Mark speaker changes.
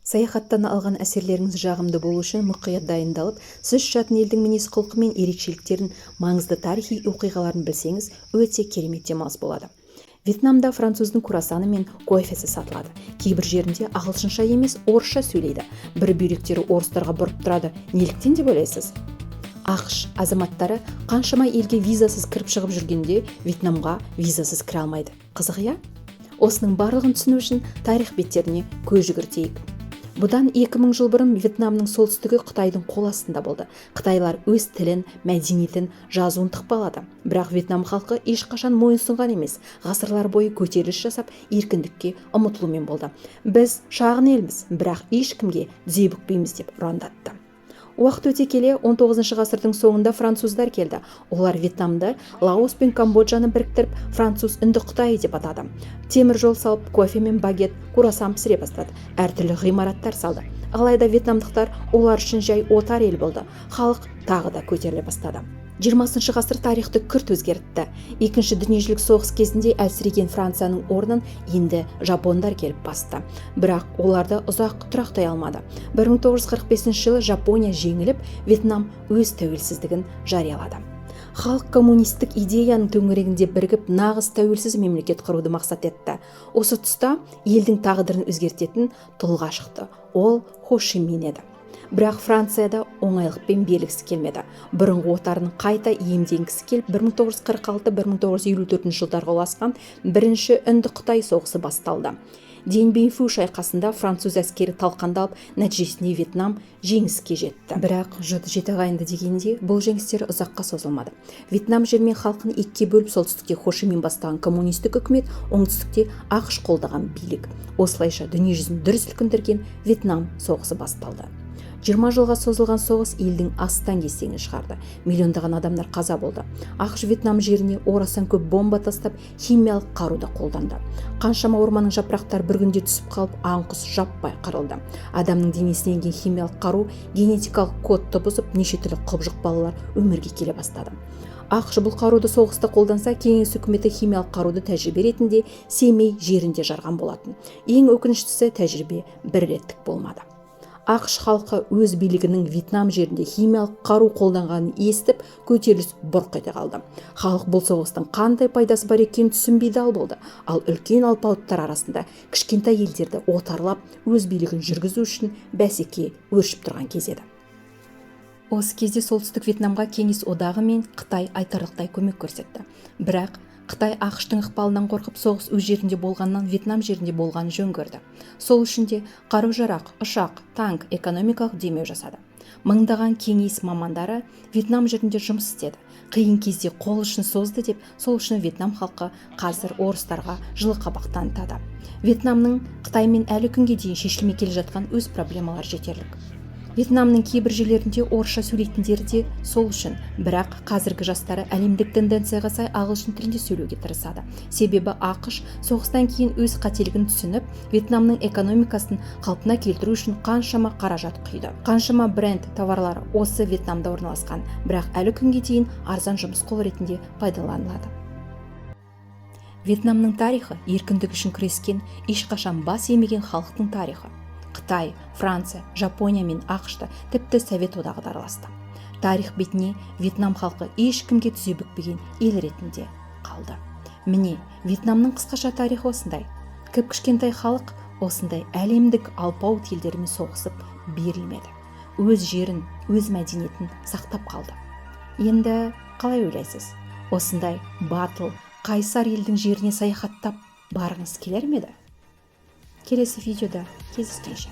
Speaker 1: Саяхаттан алған әсерлеріңіз жағымды болу үшін мұқият дайындалып, сіз жататын елдің мінез-құлқы мен ерекшеліктерін, маңызды тарихи оқиғаларын білсеңіз, өте керемет демалыс болады. Вьетнамда француздың круассаны мен кофесі сатылады. Кейбір жерінде ағылшынша емес, орысша сөйлейді. Бір бүйректері орыстарға бұрып тұрады. Неліктен деп ойлайсыз? ақш азаматтары қаншама елге визасыз кіріп шығып жүргенде Вьетнамға визасыз кіре алмайды. Қызық, иә? Осының барлығын түсіну үшін тарих беттеріне көз жүгіртейік. Бұдан 2000 жыл бұрын Вьетнамның солтүстігі Қытайдың қол астында болды. Қытайлар өз тілін, мәдениетін, жазуын тықпалады. Бірақ Вьетнам халқы ешқашан мойынсұнған емес. Ғасырлар бойы көтеріліс жасап, еркіндікке ұмытылумен болды. Біз шағын елміз, бірақ ешкімге тізе бүкпейміз деп ұрандатты. Уақыт өте келе 19 ғасырдың соңында француздар келді. Олар Вьетнамды, Лаос пен Камбоджаны біріктіріп, француз үнді Қытай деп атады. Темір жол салып, кофе мен багет, круассан пісіре бастады. Әртүрлі ғимараттар салды. Алайда вьетнамдықтар олар үшін жай отар ел болды. Халық тағы да көтеріле бастады. 20 ғасыр тарихты күрт өзгертті. Екінші дүниежүзілік соғыс кезінде әлсіреген Францияның орнын енді жапондар келіп басты. Бірақ оларды ұзақ тұрақтай алмады. 1945 жылы Жапония жеңіліп, Вьетнам өз тәуелсіздігін жариялады. Халық коммунистік идеяның төңірегінде бірігіп, нағыз тәуелсіз мемлекет құруды мақсат етті. Осы тұста елдің тағдырын өзгертетін тұлға шықты. Ол Хо Ши Мин еді. Бірақ Францияда оңайлықпен берілгісі келмеді. Бұрынғы отарын қайта иемденгісі келіп, 1946-1954 жылдарға ұласқан бірінші үнді Қытай соғысы басталды. Дien Bien Phu шайқасында француз әскері талқандалып, нәтижесінде Вьетнам жеңіске жетті. Бірақ жеті ағайынды дегенде бұл жеңістер ұзаққа созылмады. Вьетнам жер мен халқын екіге бөліп, солтүстікте Хо Ши Мин бастаған коммунистік үкімет, оңтүстікте ақш қолдаған билік. Осылайша дүниежүзін дүр сілкіндірген Вьетнам соғысы басталды. 20 жылға созылған соғыс елдің астан кестеңін шығарды. Миллиондаған адамдар қаза болды. ақш Вьетнам жеріне орасан көп бомба тастап, химиялық қаруды қолданды. Қаншама орманның жапырақтары бір күнде түсіп қалып, аң-құс жаппай қырылды. Адамның денесіне енген химиялық қару генетикалық кодты бұзып, неше түрлі құбыжық балалар өмірге келе бастады. ақш бұл қаруды соғыста қолданса, кеңес үкіметі химиялық қаруды тәжірибе ретінде Семей жерінде жарған болатын. Ең өкініштісі, тәжірибе бір реттік болмады. ақш халқы өз билігінің Вьетнам жерінде химиялық қару қолданғанын естіп, көтеріліс бұрқ ете қалды. Халық бұл соғыстың қандай пайдасы бар екенін түсінбей дал болды. Ал үлкен алпауыттар арасында кішкентай елдерді отарлап, өз билігін жүргізу үшін бәсеке өршіп тұрған кез еді. Осы кезде солтүстік Вьетнамға кеңес одағы мен Қытай айтарлықтай көмек көрсетті. Бірақ Қытай ақштың ықпалынан қорқып, соғыс өз жерінде болғаннан Вьетнам жерінде болғанын жөн көрді. Сол үшін де қару-жарақ, ұшақ, танк, экономикалық демеу жасады. Мыңдаған кеңес мамандары Вьетнам жерінде жұмыс істеді. Қиын кезде қол ұшын созды деп, сол үшін Вьетнам халқы қазір орыстарға жылы қабақ танытады. Вьетнамның Қытаймен әлі күнге дейін шешілмей келе жатқан өз проблемалар жетерлік. Вьетнамның кейбір жерлерінде орысша сөйлейтіндері де сол үшін, бірақ қазіргі жастары әлемдік тенденцияға сай ағылшын тілінде сөйлеуге тырысады. Себебі ақш соғыстан кейін өз қателігін түсініп, Вьетнамның экономикасын қалпына келтіру үшін қаншама қаражат құйды. Қаншама бренд товарлары осы Вьетнамда орналасқан, бірақ әлі күнге дейін арзан жұмыс қол ретінде пайдаланылады. Вьетнамның тарихы еркіндік үшін күрескен, ешқашан бас емеген халықтың тарихы. Қытай, Франция, Жапония мен ақшты, тіпті Совет одағы да араласты. Тарих бетіне Вьетнам халқы ешкімге тізе бүкпеген ел ретінде қалды. Міне, Вьетнамның қысқаша тарихы осындай. Кіп-кішкентай халық осындай әлемдік алпауыт елдермен соғысып берілмеді. Өз жерін, өз мәдениетін сақтап қалды. Енді қалай ойлайсыз? Осындай батыл, қайсар елдің жеріне саяхаттап барғыңыз келер ме еді? Келесі видеода кездескенше.